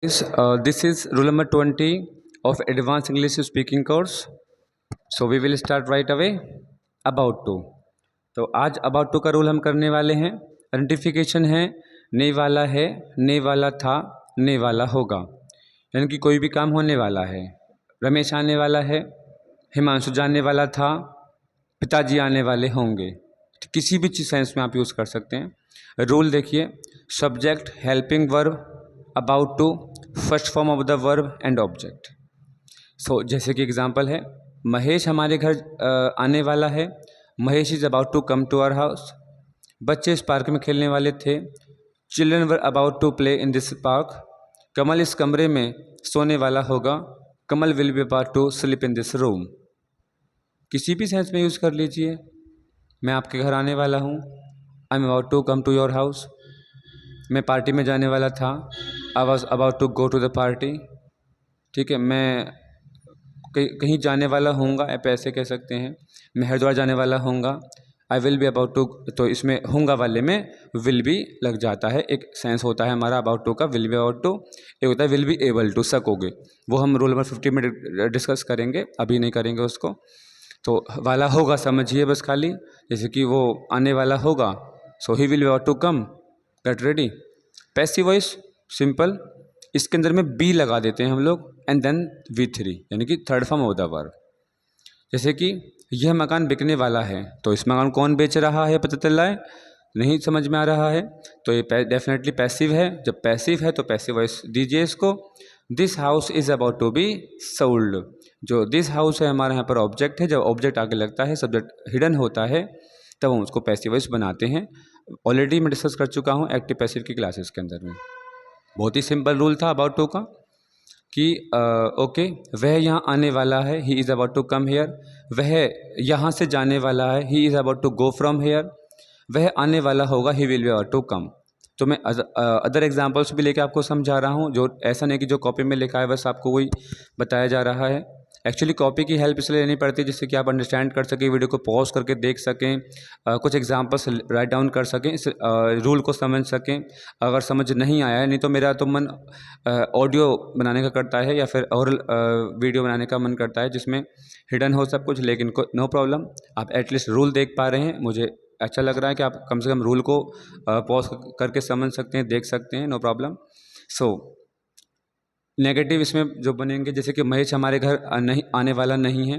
This is rule number 20 of advanced English speaking course. So we will start right away. About to. तो आज about to का rule हम करने वाले हैं. आइडेंटिफिकेशन है, ने वाला है, ने वाला था, ने वाला होगा, यानी कि कोई भी काम होने वाला है. रमेश आने वाला है, हिमांशु जाने वाला था, पिताजी आने वाले होंगे. किसी भी चीज़ सेंस में आप यूज़ कर सकते हैं. रूल देखिए, subject, helping verb, about to, first form of the verb and object. So जैसे कि एग्जांपल है, महेश हमारे घर आने वाला है. Mahesh is about to come to our house. बच्चे इस पार्क में खेलने वाले थे. Children were about to play in this park. Kamal इस कमरे में सोने वाला होगा. Kamal will be about to sleep in this room. किसी भी सेंस में यूज़ कर लीजिए. मैं आपके घर आने वाला हूँ. I am about to come to your house. मैं पार्टी में जाने वाला था. I was about to go to the party. ठीक है, मैं कहीं जाने वाला होऊंगा, आप ऐसे कह सकते हैं. मैं हरिद्वार जाने वाला होऊंगा. I will be about to, तो इसमें होऊंगा वाले में विल बी लग जाता है. एक सेंस होता है हमारा अबाउट टू का, विल बी अबाउट टू. एक होता है विल बी एबल टू, सकोगे. वो हम रूल नंबर 50 में डिस्कस करेंगे, अभी नहीं करेंगे उसको. तो वाला होगा समझिए बस खाली. जैसे कि वो आने वाला होगा, so he will be about to come. Get ready. Passive voice simple, इसके अंदर में बी लगा देते हैं हम लोग एंड देन V3, यानी कि third form of the verb. जैसे कि यह मकान बिकने वाला है, तो इस मकान कौन बेच रहा है पता चल रहा है, नहीं समझ में आ रहा है, तो ये डेफिनेटली पैसिव है. जब पैसिव है तो पैसिव वॉइस दीजिए इसको. This house is about to be sold. जो दिस हाउस है हमारे यहाँ पर ऑब्जेक्ट है. जब ऑब्जेक्ट आगे लगता है, सब्जेक्ट हिडन होता है, तब हम उसको पैसिव वॉइस बनाते हैं. ऑलरेडी मैं डिस्कस कर चुका हूँ एक्टिव पैसिव की क्लासेस के अंदर में. बहुत ही सिंपल रूल था अबाउट टू का कि ओके, वह यहाँ आने वाला है, he is about to come here. वह यहाँ से जाने वाला है, he is about to go from here. वह आने वाला होगा, he will be about to come. तो मैं अदर एग्जांपल्स भी लेके आपको समझा रहा हूँ. जो ऐसा नहीं कि जो कॉपी में लिखा है बस आपको वही बताया जा रहा है. एक्चुअली कॉपी की हेल्प इसलिए लेनी पड़ती है जिससे कि आप अंडरस्टैंड कर सकें, वीडियो को पॉज करके देख सकें, कुछ एग्जांपल्स राइट डाउन कर सकें, इस रूल को समझ सकें. अगर समझ नहीं आया है, नहीं तो मेरा तो मन ऑडियो बनाने का करता है या फिर और वीडियो बनाने का मन करता है जिसमें हिडन हो सब कुछ, लेकिन नो प्रॉब्लम. आप एटलीस्ट रूल देख पा रहे हैं, मुझे अच्छा लग रहा है कि आप कम से कम रूल को पॉज करके समझ सकते हैं, देख सकते हैं, नो प्रॉब्लम. सो नेगेटिव इसमें जो बनेंगे, जैसे कि महेश हमारे घर नहीं आने वाला नहीं है.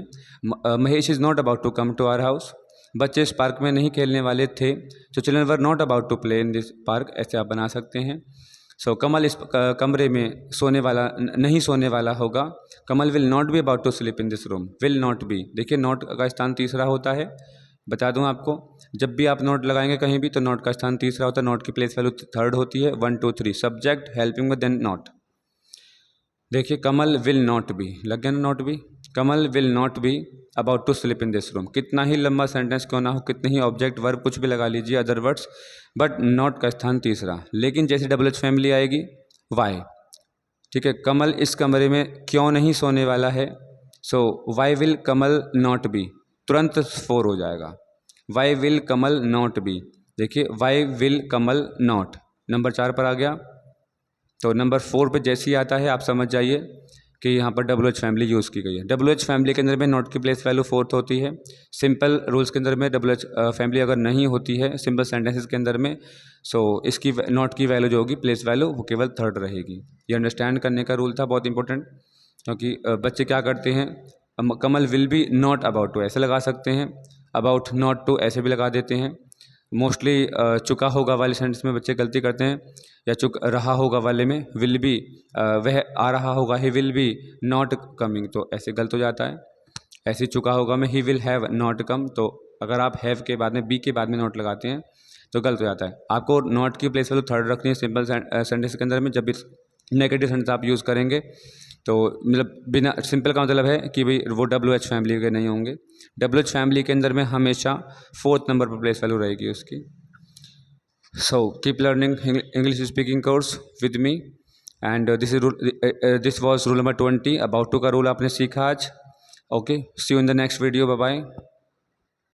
Mahesh is not about to come to our house. बच्चे इस पार्क में नहीं खेलने वाले थे. So children were not about to play in this park. ऐसे आप बना सकते हैं. सो कमल इस कमरे में सोने वाला नहीं सोने वाला होगा. Kamal will not be about to sleep in this room. Will not be, देखिए नॉट का स्थान तीसरा होता है. बता दूं आपको, जब भी आप नोट लगाएंगे कहीं भी तो नोट का स्थान तीसरा होता है. नोट की प्लेस वैल्यू थर्ड होती है. 1 2 3 subject, helping with, then not. देखिए कमल विल नॉट बी, लग गया ना not be. Kamal will not be about to sleep in this room. कितना ही लंबा सेंटेंस क्यों ना हो, कितने ही ऑब्जेक्ट वर्ब कुछ भी लगा लीजिए अदर वर्ड्स, बट नॉट का स्थान तीसरा. लेकिन जैसे डबल एच फैमिली आएगी, वाई. ठीक है, कमल इस कमरे में क्यों नहीं सोने वाला है. So why will Kamal not be, तुरंत 4 हो जाएगा. Why will Kamal not be. देखिए why will Kamal not number 4 पर आ गया. तो नंबर 4 पे जैसे ही आता है आप समझ जाइए कि यहाँ पर डब्ल्यू एच फैमिली यूज़ की गई है. डब्ल्यू एच फैमिली के अंदर में नॉट की प्लेस वैल्यू 4th होती है. सिंपल रूल्स के अंदर में डब्ल्यू एच फैमिली अगर नहीं होती है सिंपल सेंटेंसेस के अंदर में, सो इसकी नॉट की वैल्यू जो होगी प्लेस वैल्यू वो केवल 3rd रहेगी. ये अंडरस्टैंड करने का रूल था, बहुत इंपॉर्टेंट. क्योंकि बच्चे क्या करते हैं, Kamal will be not about to ऐसे लगा सकते हैं, अबाउट नॉट टू ऐसे भी लगा देते हैं. मोस्टली चुका होगा वाले सेंटेंस में बच्चे गलती करते हैं, या चुक रहा होगा वाले में विल बी, वह आ रहा होगा, he will be not coming, तो ऐसे गलत हो जाता है. ऐसे चुका होगा में he will have not come, तो अगर आप हैव के बाद में बी के बाद में नॉट लगाते हैं तो गलत हो जाता है. आपको नॉट की प्लेस वैल्यू 3rd रखनी है सिंपल सेंटेंस के अंदर में. जब भी नेगेटिव सेंटेंस आप यूज़ करेंगे तो मतलब बिना सिंपल का मतलब है कि भाई वो डब्ल्यू एच फैमिली के नहीं होंगे. डब्ल्यू एच फैमिली के अंदर में हमेशा 4th नंबर पर प्लेस वैल्यू रहेगी उसकी. So keep learning English speaking course with me. And this was rule number 20. About to का रूल आपने सीखा आज. Okay, see you in the next video. Bye bye.